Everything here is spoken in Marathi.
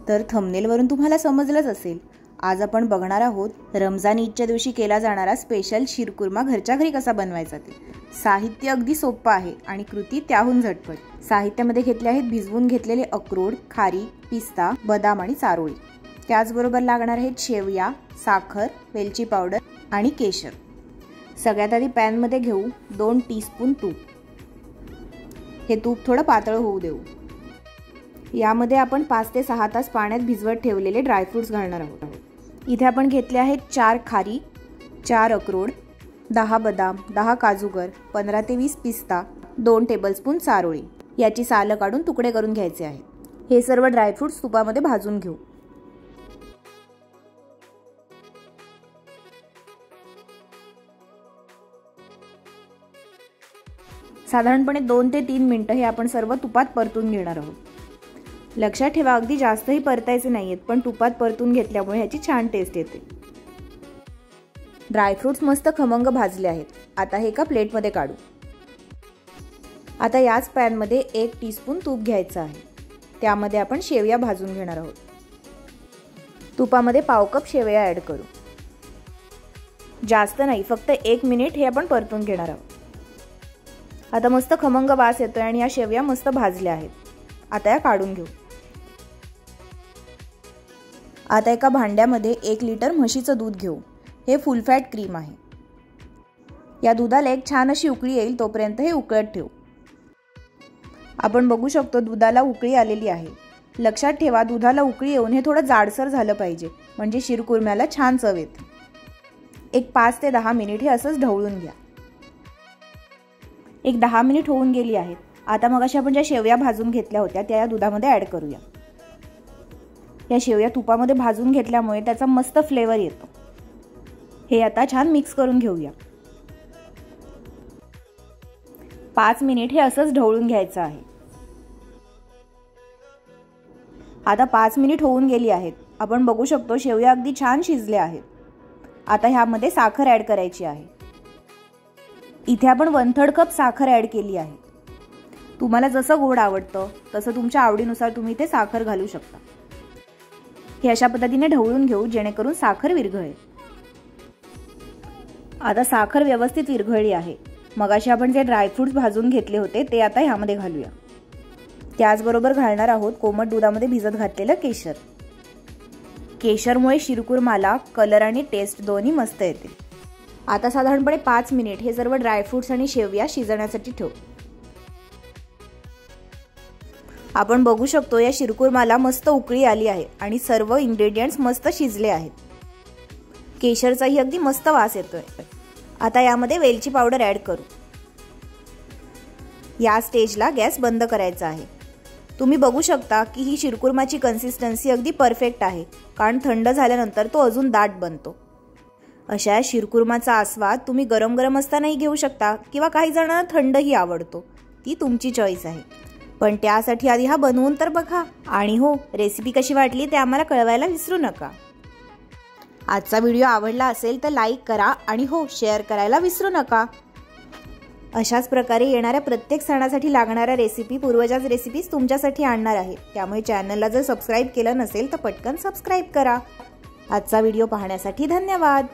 तर थंबनेलवरून तुम्हाला समजलंच असेल, आज आपण बघणार आहोत रमजान ईदच्या दिवशी केला जाणारा स्पेशल शीरकुर्मा घरच्या घरी कसा बनवायचा ते। साहित्य अगदी सोपं आहे आणि कृती त्याहून झटपट। साहित्यामध्ये घेतले आहेत भिजवून घेतलेले अक्रोड, खारी, पिस्ता, बदाम आणि चारोळी। त्याचबरोबर लागणार आहेत शेवया, साखर, वेलची पावडर आणि केशर। सगळ्यात आधी पॅन मध्ये घेऊ 2 टीस्पून तूप। हे तूप थोडं पातळ होऊ देऊ। यामध्ये आपण 5 ते 6 तास पाण्यात भिजवत ठेवलेले ड्रायफ्रुट्स घालणार आहोत। इथे आपण घेतले आहेत 4 खारी, 4 अक्रोड, 10 बदाम, 10 काजूगर, 15 ते 20 पिस्ता, 2 टेबलस्पून चारोळी। याची सालं काढून तुकडे करून घ्यायचे आहेत। हे सर्व ड्रायफ्रुट्स तुपामध्ये भाजून घेऊ। साधारणपणे 2 ते 3 मिनिटं हे आपण सर्व तुपात परतून घेणार आहोत। लक्षात ठेवा, अगदी जास्तही परतायचे नाहीयेत, पण तुपात परतून घेतल्यामुळे ह्याची छान टेस्ट येते। ड्रायफ्रुट्स मस्त खमंग भाजले आहेत। आता हे एका प्लेटमध्ये काढू। आता याच पॅन मध्ये 1 टीस्पून तूप घ्यायचं आहे। त्यामध्ये आपण शेवया भाजून घेणार आहोत। तुपामध्ये पाव कप शेवया ऍड करू। जास्त नाही, फक्त 1 मिनिट हे आपण परतून घेणार आहोत। आता मस्त खमंग वास येतोय आणि या शेवया मस्त भाजल्या आहेत। आता या काढून घेऊ। आता एका भांड्यामध्ये 1 लिटर म्हशीचं दूध घेऊ। हे फुल फॅट क्रीम आहे। या दुधाला एक छान अशी उकळी येईल तोपर्यंत हे उकळत ठेवू। आपण बघू शकतो दुधाला उकळी आलेली आहे। लक्षात ठेवा, दुधाला उकळी येऊन हे थोडं जाडसर झालं पाहिजे, म्हणजे शीरकुर्म्याला छान चव येते। एक 5 ते 10 मिनिट हे असंच ढवळून घ्या। एक 10 मिनिट होऊन गेली आहेत। आता मगाशी आपण ज्या शेवया भाजून घेतल्या होत्या त्या या दुधामध्ये ऍड करूया। या शेवया तुपामध्ये भाजून घेतल्यामुळे त्याचा मस्त फ्लेवर येतो। हे आता छान मिक्स करून घेऊया। 5 मिनिट हे असंच ढवळून घ्यायचं आहे। आता 5 मिनिट होऊन गेली आहेत। आपण बघू शकतो शेवया अगदी छान शिजल्या आहेत। आता ह्यामध्ये साखर ऍड करायची आहे। इथे आपण 1/3 कप साखर ऍड केली आहे। तुम्हाला जसं गोड आवडतं तसं तुमच्या आवडीनुसार तुम्ही ते साखर घालू शकता। हे अशा पद्धतीने ढवळून घेऊ जेणेकरून साखर विरघळेल। आता साखर व्यवस्थित विरघळली आहे। मगाशी आपण जे ड्रायफ्रुट्स भाजून घेतले होते ते आता ह्यामध्ये घालूया। त्याचबरोबर घालणार आहोत कोमट दुधामध्ये भिजत घातलेलं केशर। केशरमुळे शीरकुर्माला कलर आणि टेस्ट दोन्ही मस्त येते। आता साधारणपणे 5 मिनिट हे सर्व ड्रायफ्रुट्स आणि शेवया शिजण्यासाठी ठेवू। आपण बघू शकतो या शीरकुर्माला मस्त उकळी आली आहे आणि सर्व इंग्रेडियंट्स मस्त शिजले आहेत। केशरचाही अगदी मस्त वास येतोय। आता यामध्ये वेलची पावडर ऍड करू। या स्टेजला गॅस बंद करायचा आहे। तुम्ही बघू शकता की ही शीरकुर्माची कन्सिस्टन्सी अगदी परफेक्ट आहे, कारण थंड झाल्यानंतर तो अजून दाट बनतो। अशा शीरकुर्माचा आस्वाद तुम्ही गरम गरम असतानाही घेऊ शकता किंवा काही जणांना थंडही आवडतो, ती तुमची चॉईस आहे। पण त्यासाठी आधी हा बनवून तर बघा। आणि हो, रेसिपी कशी वाटली ते आम्हाला कळवायला विसरू नका। आजचा व्हिडिओ आवडला असेल तर लाईक करा आणि हो, शेअर करायला विसरू नका। अशाच प्रकारे येणाऱ्या प्रत्येक सणासाठी लागणाऱ्या रेसिपी पूर्वजाच रेसिपीज तुमच्यासाठी आणणार आहे। त्यामुळे चॅनलला जर सबस्क्राईब केलं नसेल तर पटकन सबस्क्राईब करा। आजचा व्हिडिओ पाहण्यासाठी धन्यवाद।